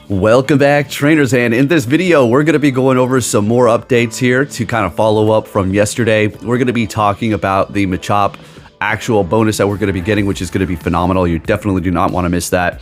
Welcome back, trainers, and in this video we're going to be going over some more updates here to kind of follow up from yesterday. We're going to be talking about the Machop actual bonus that we're going to be getting, which is going to be phenomenal. You definitely do not want to miss that.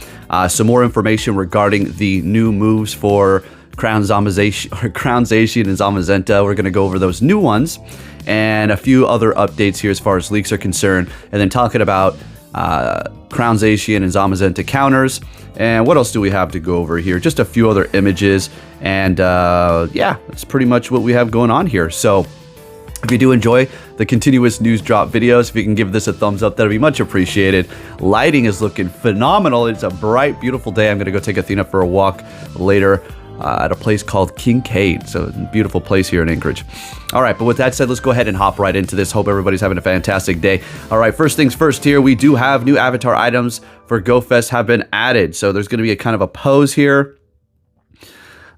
Some more information regarding the new moves for Crown Zacian and Zamazenta. We're going to go over those new ones and a few other updates here as far as leaks are concerned, and then talking about Crown Zacian and Zamazenta counters. And what else do we have to go over here? Just a few other images, and yeah, that's pretty much what we have going on here. So if you do enjoy the continuous news drop videos, if you can give this a thumbs up, that'd be much appreciated. Lighting is looking phenomenal. It's a bright, beautiful day. I'm gonna go take Athena for a walk later at a place called Kincaid. So beautiful place here in Anchorage. All right, but with that said, let's go ahead and hop right into this. Hope everybody's having a fantastic day. All right, first things first here, we do have new avatar items for GoFest have been added. So there's going to be a kind of a pose here,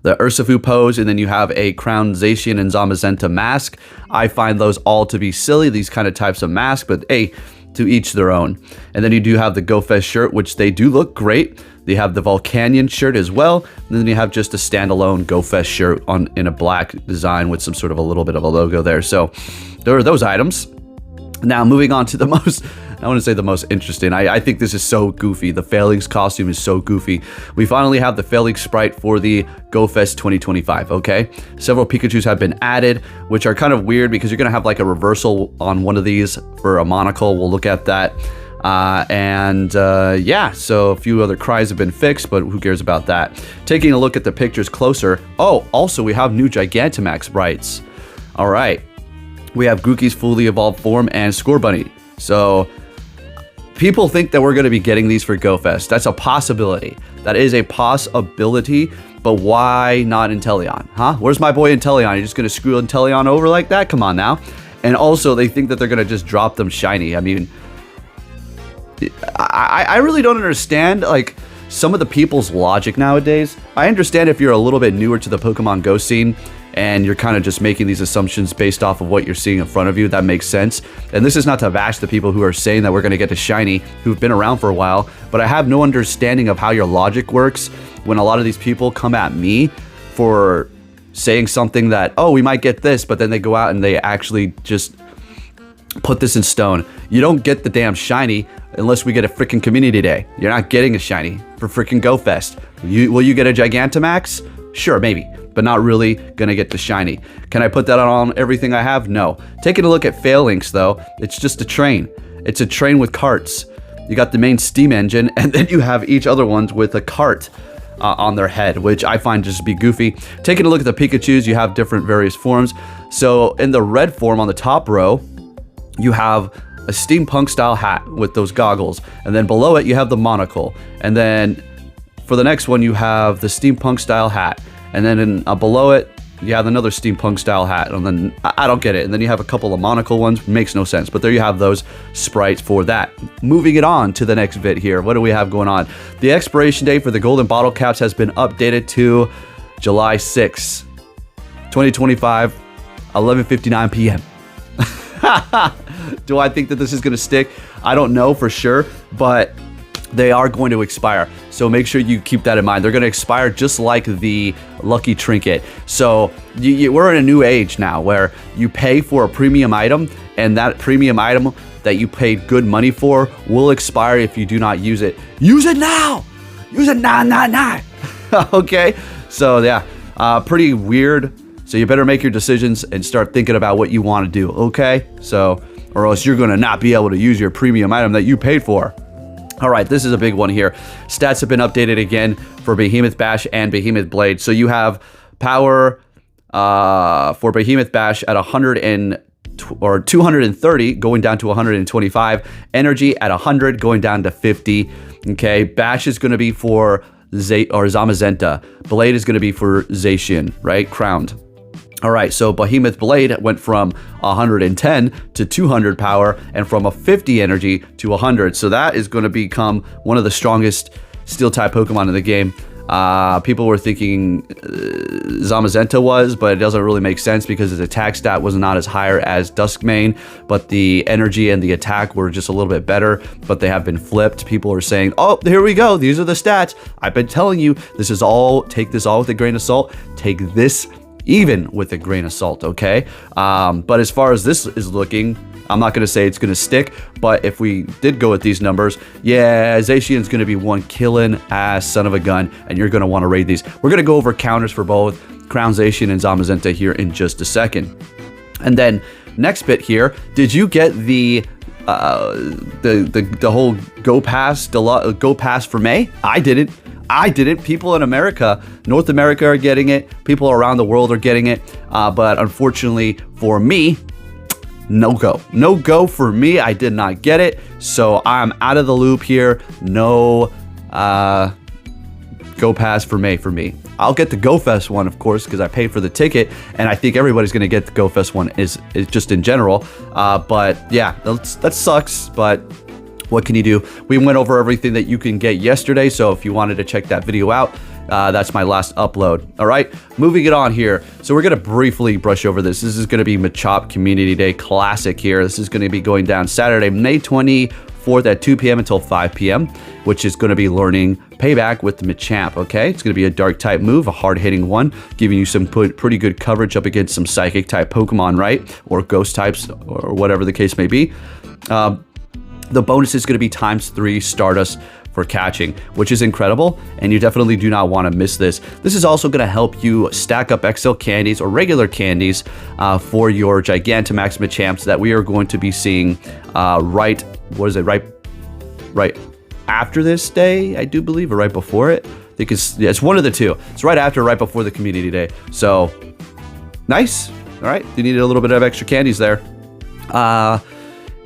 the Ursafu pose, and then you have a Crown Zacian and Zamazenta mask. I find those all to be silly, these kind of types of masks, but hey, to each their own. And then you do have the GoFest shirt, which they do look great. They have the Volcanion shirt as well, and then you have just a standalone GoFest shirt in a black design with some sort of a little bit of a logo there. So there are those items. Now moving on to the most, I want to say the most interesting. I think this is so goofy. The Phalanx costume is so goofy. We finally have the Phalanx sprite for the GoFest 2025, okay? Several Pikachus have been added, which are kind of weird because you're going to have like a reversal on one of these for a monocle. We'll look at that. Yeah, so a few other cries have been fixed, but who cares about that? Taking a look at the pictures closer. Oh, also we have new Gigantamax sprites. All right. We have Grookey's fully evolved form and Scorbunny. So people think that we're going to be getting these for GoFest. That's a possibility. That is a possibility, but why not Inteleon? Huh? Where's my boy Inteleon? You're just going to screw Inteleon over like that? Come on now. And also, they think that they're going to just drop them shiny. I mean, I really don't understand, like, some of the people's logic nowadays. I understand if you're a little bit newer to the Pokemon Go scene and you're kind of just making these assumptions based off of what you're seeing in front of you. That makes sense. And this is not to bash the people who are saying that we're going to get a shiny, who've been around for a while, but I have no understanding of how your logic works when a lot of these people come at me for saying something that, oh, we might get this, but then they go out and they actually just put this in stone. You don't get the damn shiny unless we get a freaking community day. You're not getting a shiny for freaking GoFest. Will you get a Gigantamax? Sure, maybe, but not really gonna get the shiny. Can I put that on everything I have? No. Taking a look at Phalanx though, it's just a train. It's a train with carts. You got the main steam engine, and then you have each other ones with a cart on their head, which I find just to be goofy. Taking a look at the Pikachus, you have different various forms. So in the red form on the top row, you have a steampunk style hat with those goggles, and then below it you have the monocle, and then for the next one you have the steampunk style hat, and then below it you have another steampunk style hat, and then I don't get it, and then you have a couple of monocle ones. Makes no sense, but there you have those sprites for that. Moving it on to the next bit here, what do we have going on? The expiration date for the golden bottle caps has been updated to July 6, 2025, 11:59 p.m. Do I think that this is going to stick? I don't know for sure, but they are going to expire. So make sure you keep that in mind. They're going to expire just like the Lucky Trinket. So we're in a new age now where you pay for a premium item, and that premium item that you paid good money for will expire if you do not use it. Use it now! Use it now! Okay? So yeah, pretty weird. So you better make your decisions and start thinking about what you want to do, okay? So, or else you're going to not be able to use your premium item that you paid for. All right, this is a big one here. Stats have been updated again for Behemoth Bash and Behemoth Blade. So you have power for Behemoth Bash at 230 going down to 125. Energy at 100 going down to 50. Okay, Bash is going to be for Zamazenta. Blade is going to be for Zacian, right? Crowned. All right, so Behemoth Blade went from 110 to 200 power, and from a 50 energy to 100. So that is going to become one of the strongest Steel-type Pokemon in the game. People were thinking Zamazenta was, but it doesn't really make sense because his attack stat was not as higher as Duskmane, but the energy and the attack were just a little bit better, but they have been flipped. People are saying, oh, here we go. These are the stats. I've been telling you, this is all, take this all with a grain of salt. Take this even with a grain of salt, okay? But as far as this is looking, I'm not going to say it's going to stick, but if we did go with these numbers, yeah, Zacian's going to be one killing ass son of a gun, and you're going to want to raid these. We're going to go over counters for both Crown Zacian and Zamazenta here in just a second. And then next bit here, did you get the whole Go Pass for May? I didn't. People in America, North America are getting it. People around the world are getting it. But unfortunately for me, no go for me. I did not get it, so I'm out of the loop here. No Go Pass for May for me. I'll get the Go Fest one, of course, because I paid for the ticket, and I think everybody's going to get the Go Fest one is just in general. But yeah, that sucks, but what can you do? We went over everything that you can get yesterday, so if you wanted to check that video out, that's my last upload. All right, moving it on here. So we're going to briefly brush over this. This is going to be Machop Community Day Classic here. This is going to be going down Saturday, May 24th at 2 p.m. until 5 p.m., which is going to be learning Payback with the Machamp, okay? It's going to be a dark type move, a hard-hitting one, giving you some pretty good coverage up against some psychic type Pokemon, right? Or ghost types, or whatever the case may be. The bonus is going to be ×3 Stardust for catching, which is incredible, and you definitely do not want to miss this. This is also going to help you stack up XL candies or regular candies for your Gigantamax Machamps that we are going to be seeing right after this day, I do believe, or right before it. I think it's one of the two. It's right after, right before the community day. So nice. All right, you needed a little bit of extra candies there.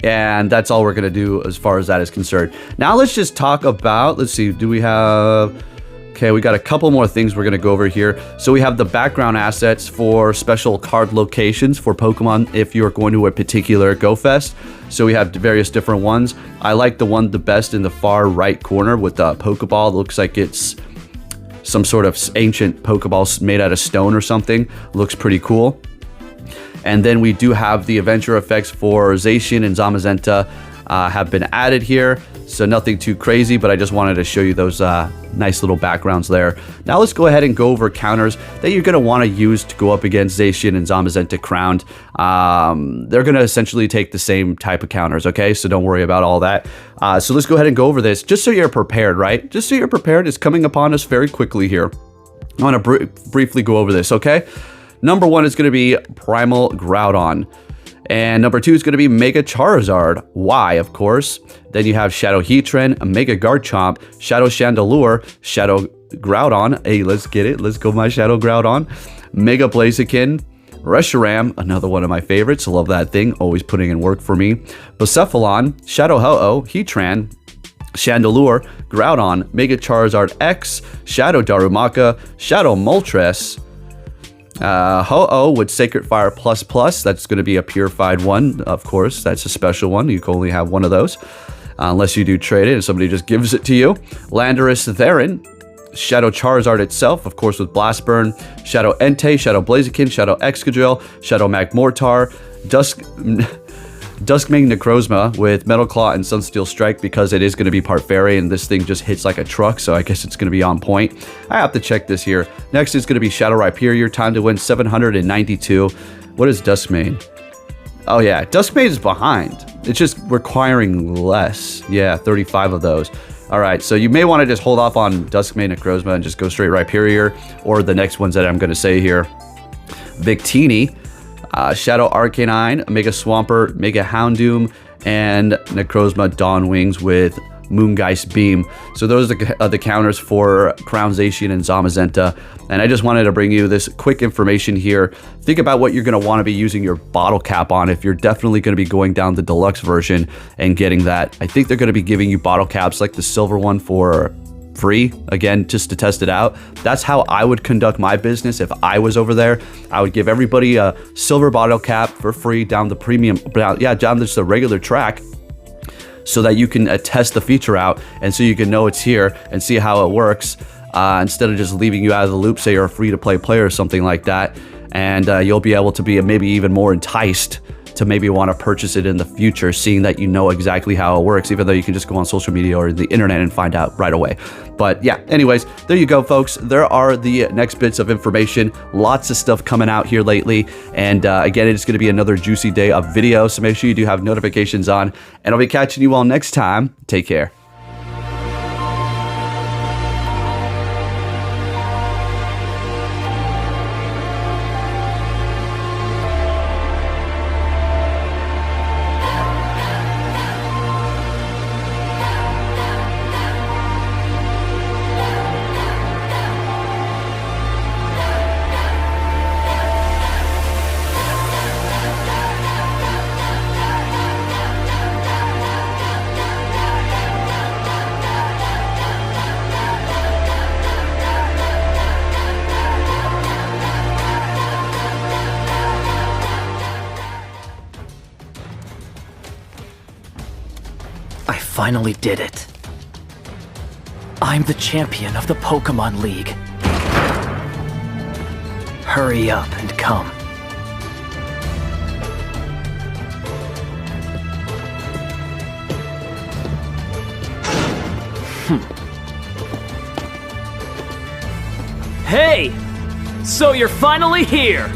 And that's all we're going to do as far as that is concerned. Now let's just talk about, let's see, do we have, okay, we got a couple more things we're going to go over here. So we have the background assets for special card locations for Pokemon if you're going to a particular Go Fest. So we have various different ones. I like the one the best in the far right corner with the Pokeball. It looks like it's some sort of ancient Pokeball made out of stone or something. Looks pretty cool. And then we do have the adventure effects for Zacian and Zamazenta have been added here. So nothing too crazy, but I just wanted to show you those nice little backgrounds there. Now let's go ahead and go over counters that you're going to want to use to go up against Zacian and Zamazenta crowned. They're going to essentially take the same type of counters, okay? So don't worry about all that. So let's go ahead and go over this just so you're prepared, right? Just so you're prepared. It's coming upon us very quickly here. I want to briefly go over this, okay? Number 1 is going to be Primal Groudon. And number 2 is going to be Mega Charizard. Y, of course. Then you have Shadow Heatran, Mega Garchomp, Shadow Chandelure, Shadow Groudon. Hey, let's get it. Let's go my Shadow Groudon. Mega Blaziken, Reshiram, another one of my favorites. Love that thing. Always putting in work for me. Bucephalon, Shadow Ho-Oh, Heatran, Chandelure, Groudon, Mega Charizard X, Shadow Darumaka, Shadow Moltres, Ho-Oh with Sacred Fire ++. That's going to be a purified one, of course. That's a special one. You can only have one of those. Unless you do trade it and somebody just gives it to you. Landorus Theron. Shadow Charizard itself, of course, with Blast Burn. Shadow Entei, Shadow Blaziken, Shadow Excadrill, Shadow Magmortar. Duskmane Necrozma with Metal Claw and Sunsteel Strike because it is going to be part fairy and this thing just hits like a truck, so I guess it's going to be on point. I have to check this here. Next is going to be Shadow Rhyperior, time to win 792. What is Duskmane? Oh yeah, Duskmane is behind. It's just requiring less. Yeah, 35 of those. All right, so you may want to just hold off on Duskmane Necrozma and just go straight Rhyperior, or the next ones that I'm going to say here. Victini, Shadow Arcanine, Mega Swampert, Mega Houndoom, and Necrozma Dawn Wings with Moongeist Beam. So those are the counters for Crown Zacian and Zamazenta. And I just wanted to bring you this quick information here. Think about what you're going to want to be using your bottle cap on if you're definitely going to be going down the deluxe version and getting that. I think they're going to be giving you bottle caps like the silver one for free, again, just to test it out. That's how I would conduct my business if I was over there. I would give everybody a silver bottle cap for free down the premium, down just the regular track, so that you can test the feature out and so you can know it's here and see how it works. instead of just leaving you out of the loop, say you're a free-to-play player or something like that, and you'll be able to be maybe even more enticed to maybe want to purchase it in the future, seeing that you know exactly how it works, even though you can just go on social media or the internet and find out right away. But yeah, anyways, there you go, folks. There are the next bits of information. Lots of stuff coming out here lately. And again, it's going to be another juicy day of videos, so make sure you do have notifications on. And I'll be catching you all next time. Take care. I finally did it. I'm the champion of the Pokémon League. Hurry up and come. Hey! So you're finally here!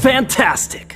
Fantastic!